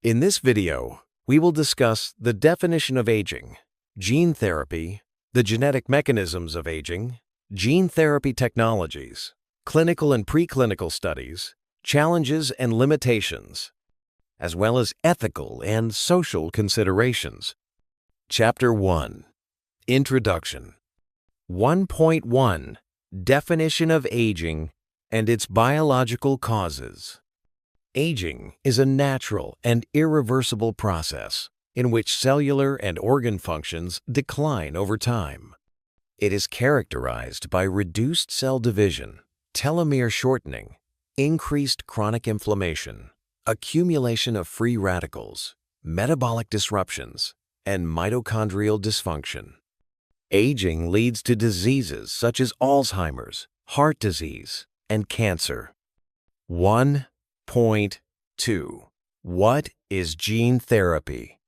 In this video, we will discuss the definition of aging, gene therapy, the genetic mechanisms of aging, gene therapy technologies, clinical and preclinical studies, challenges and limitations, as well as ethical and social considerations. Chapter 1. Introduction. 1.1. Definition of aging and its biological causes. Aging is a natural and irreversible process in which cellular and organ functions decline over time. It is characterized by reduced cell division, telomere shortening, increased chronic inflammation, accumulation of free radicals, metabolic disruptions, and mitochondrial dysfunction. Aging leads to diseases such as Alzheimer's, heart disease, and cancer. 1.2. What is gene therapy?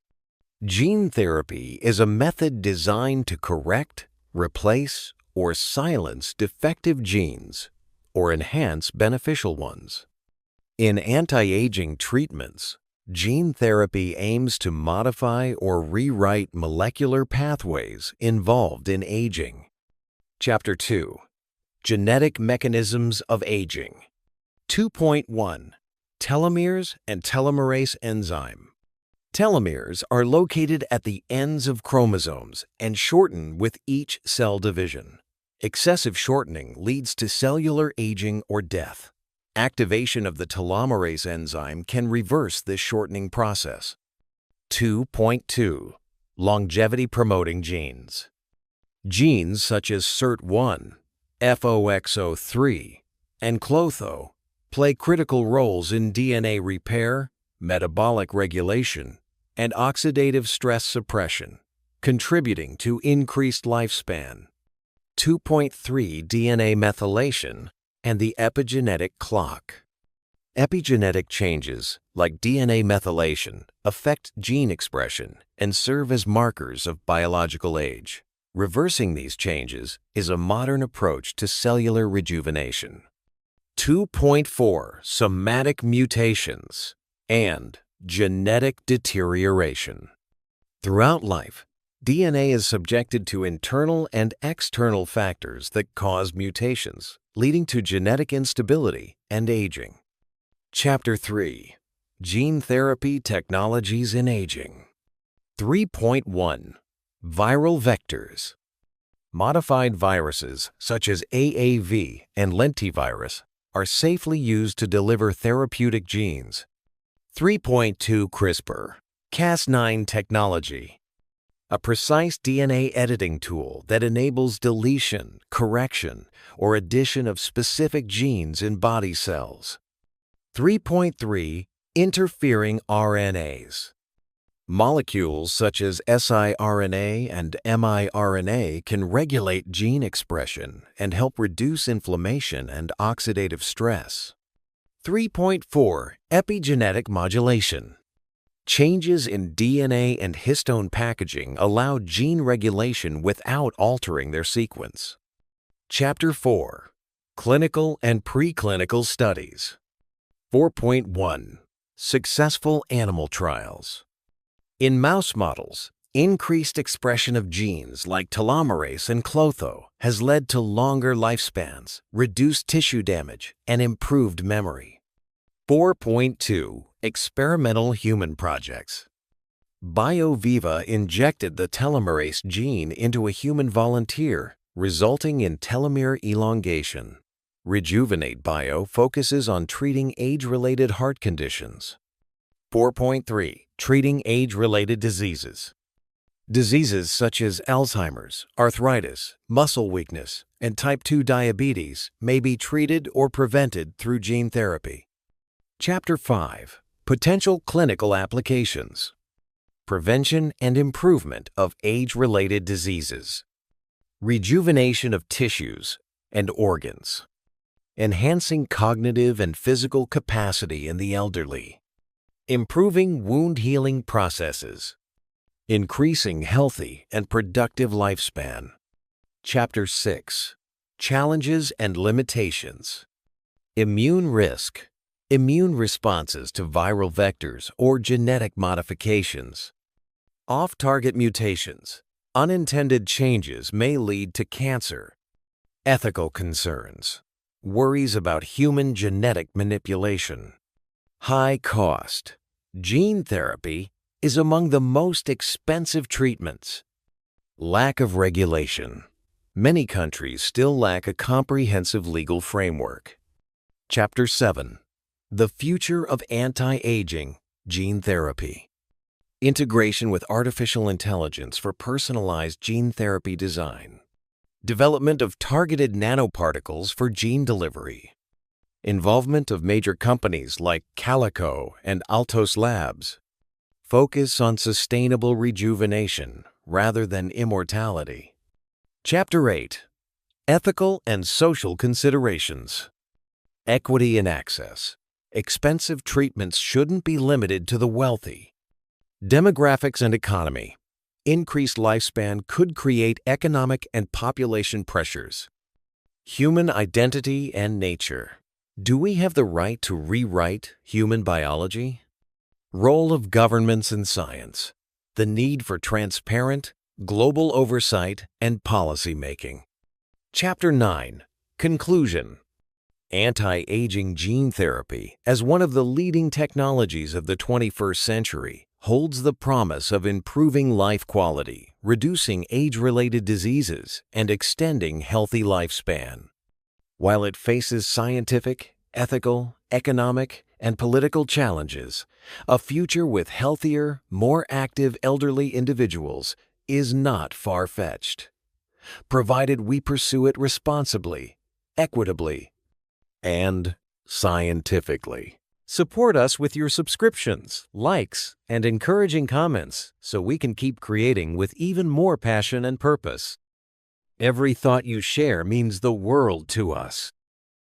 Gene therapy is a method designed to correct, replace, or silence defective genes or enhance beneficial ones. In anti-aging treatments, gene therapy aims to modify or rewrite molecular pathways involved in aging. Chapter 2. Genetic mechanisms of aging. 2.1. Telomeres and telomerase enzyme. Telomeres are located at the ends of chromosomes and shorten with each cell division. Excessive shortening leads to cellular aging or death. Activation of the telomerase enzyme can reverse this shortening process. 2.2. Longevity-promoting genes. Genes such as SIRT1, FOXO3, and Klotho play critical roles in DNA repair, metabolic regulation, and oxidative stress suppression, contributing to increased lifespan. 2.3. DNA methylation and the epigenetic clock. Epigenetic changes, like DNA methylation, affect gene expression and serve as markers of biological age. Reversing these changes is a modern approach to cellular rejuvenation. 2.4. Somatic mutations and genetic deterioration. Throughout life, DNA is subjected to internal and external factors that cause mutations, leading to genetic instability and aging. Chapter 3. Gene therapy technologies in aging. 3.1. Viral vectors. Modified viruses such as AAV and lentivirus are safely used to deliver therapeutic genes. 3.2. CRISPR-Cas9 technology. A precise DNA editing tool that enables deletion, correction, or addition of specific genes in body cells. 3.3. Interfering RNAs. Molecules such as siRNA and miRNA can regulate gene expression and help reduce inflammation and oxidative stress. 3.4. Epigenetic modulation. Changes in DNA and histone packaging allow gene regulation without altering their sequence. Chapter 4. Clinical and preclinical studies. 4.1. Successful animal trials. In mouse models, increased expression of genes like telomerase and Klotho has led to longer lifespans, reduced tissue damage, and improved memory. 4.2. Experimental human projects. BioViva injected the telomerase gene into a human volunteer, resulting in telomere elongation. Rejuvenate Bio focuses on treating age-related heart conditions. 4.3. Treating age-related diseases. Diseases such as Alzheimer's, arthritis, muscle weakness, and type 2 diabetes may be treated or prevented through gene therapy. Chapter 5. Potential clinical applications. Prevention and improvement of age-related diseases. Rejuvenation of tissues and organs. Enhancing cognitive and physical capacity in the elderly. Improving wound healing processes. Increasing healthy and productive lifespan. Chapter 6. Challenges and limitations. Immune risk. immune responses to viral vectors or genetic modifications. Off-target mutations, unintended changes may lead to cancer. Ethical concerns, worries about human genetic manipulation. High cost, gene therapy is among the most expensive treatments. Lack of regulation. Many countries still lack a comprehensive legal framework. Chapter 7. The Future of Anti-Aging Gene Therapy. Integration with artificial intelligence for personalized gene therapy design. Development of targeted nanoparticles for gene delivery. Involvement of major companies like Calico and Altos Labs. Focus on sustainable rejuvenation rather than immortality. Chapter 8. Ethical and Social Considerations. Equity and access. Expensive treatments shouldn't be limited to the wealthy. Demographics and economy. Increased lifespan could create economic and population pressures. Human identity and nature. Do we have the right to rewrite human biology? Role of governments in science. The need for transparent, global oversight and policy making. Chapter 9. Conclusion. Anti-aging gene therapy, as one of the leading technologies of the 21st century, holds the promise of improving life quality, reducing age-related diseases, and extending healthy lifespan. While it faces scientific, ethical, economic, and political challenges, a future with healthier, more active elderly individuals is not far-fetched, provided we pursue it responsibly, equitably, and scientifically. Support us with your subscriptions, likes, and encouraging comments so we can keep creating with even more passion and purpose. Every thought you share means the world to us.